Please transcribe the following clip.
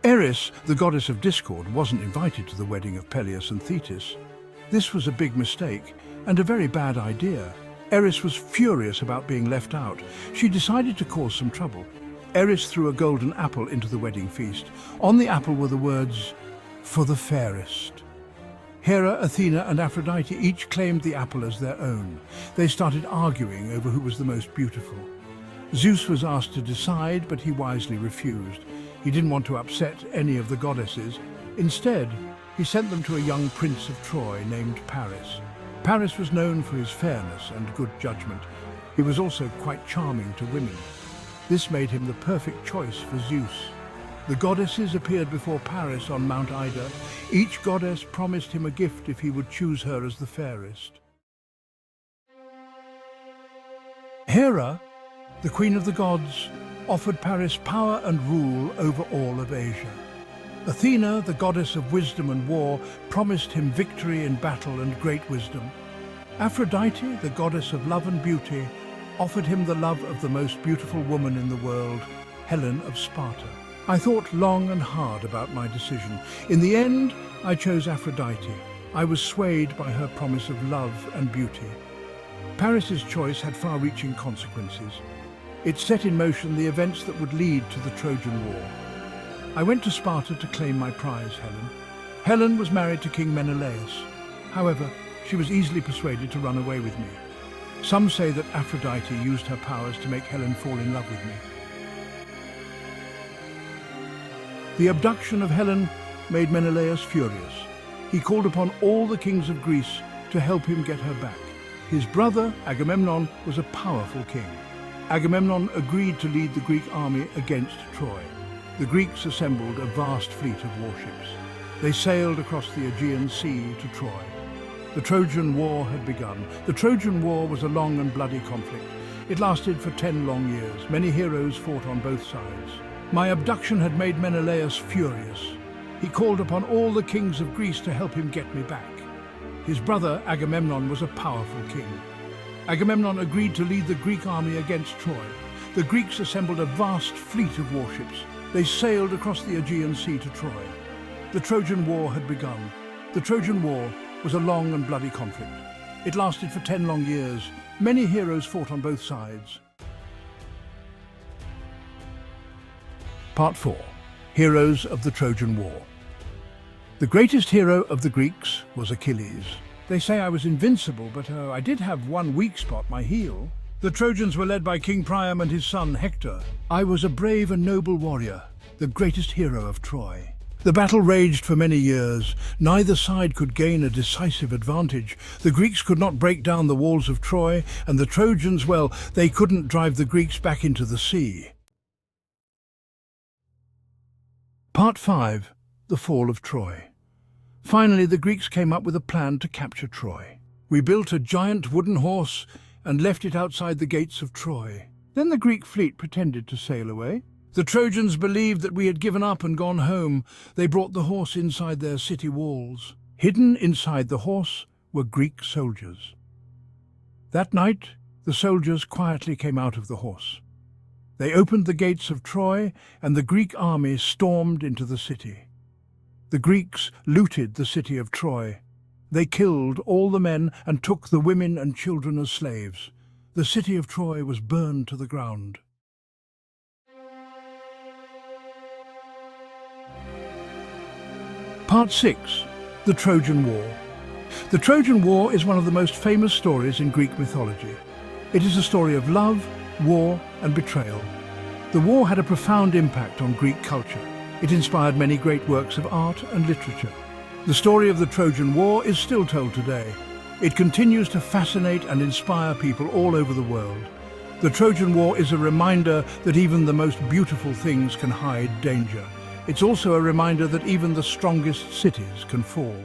Eris, the goddess of discord, wasn't invited to the wedding of Peleus and Thetis. This was a big mistake and a very bad idea. Eris was furious about being left out. She decided to cause some trouble. Eris threw a golden apple into the wedding feast. On the apple were the words, "For the fairest." Hera, Athena and Aphrodite each claimed the apple as their own. They started arguing over who was the most beautiful. Zeus was asked to decide, but he wisely refused. He didn't want to upset any of the goddesses. Instead, he sent them to a young prince of Troy named Paris. Paris was known for his fairness and good judgment. He was also quite charming to women. This made him the perfect choice for Zeus. The goddesses appeared before Paris on Mount Ida. Each goddess promised him a gift if he would choose her as the fairest. Hera, the queen of the gods, offered Paris power and rule over all of Asia. Athena, the goddess of wisdom and war, promised him victory in battle and great wisdom. Aphrodite, the goddess of love and beauty, offered him the love of the most beautiful woman in the world, Helen of Sparta. I thought long and hard about my decision. In the end, I chose Aphrodite. I was swayed by her promise of love and beauty. Paris's choice had far-reaching consequences. It set in motion the events that would lead to the Trojan War. I went to Sparta to claim my prize, Helen. Helen was married to King Menelaus. However, she was easily persuaded to run away with me. Some say that Aphrodite used her powers to make Helen fall in love with me. The abduction of Helen made Menelaus furious. He called upon all the kings of Greece to help him get her back. His brother, Agamemnon, was a powerful king. Agamemnon agreed to lead the Greek army against Troy. The Greeks assembled a vast fleet of warships. They sailed across the Aegean Sea to Troy. The Trojan War had begun. The Trojan War was a long and bloody conflict. It lasted for 10 long years. Many heroes fought on both sides. My abduction had made Menelaus furious. He called upon all the kings of Greece to help him get me back. His brother, Agamemnon, was a powerful king. Agamemnon agreed to lead the Greek army against Troy. The Greeks assembled a vast fleet of warships. They sailed across the Aegean Sea to Troy. The Trojan War had begun. The Trojan War was a long and bloody conflict. It lasted for 10 long years. Many heroes fought on both sides. Part 4. Heroes of the Trojan War. The greatest hero of the Greeks was Achilles. They say I was invincible, but I did have one weak spot, my heel. The Trojans were led by King Priam and his son Hector. I was a brave and noble warrior, the greatest hero of Troy. The battle raged for many years. Neither side could gain a decisive advantage. The Greeks could not break down the walls of Troy, and the Trojans, well, they couldn't drive the Greeks back into the sea. Part 5. The Fall of Troy. Finally, the Greeks came up with a plan to capture Troy. We built a giant wooden horse and left it outside the gates of Troy. Then the Greek fleet pretended to sail away. The Trojans believed that we had given up and gone home. They brought the horse inside their city walls. Hidden inside the horse were Greek soldiers. That night, the soldiers quietly came out of the horse. They opened the gates of Troy, and the Greek army stormed into the city. The Greeks looted the city of Troy. They killed all the men and took the women and children as slaves. The city of Troy was burned to the ground. Part 6. The Trojan War. The Trojan War is one of the most famous stories in Greek mythology. It is a story of love, war, and betrayal. The war had a profound impact on Greek culture. It inspired many great works of art and literature. The story of the Trojan War is still told today. It continues to fascinate and inspire people all over the world. The Trojan War is a reminder that even the most beautiful things can hide danger. It's also a reminder that even the strongest cities can fall.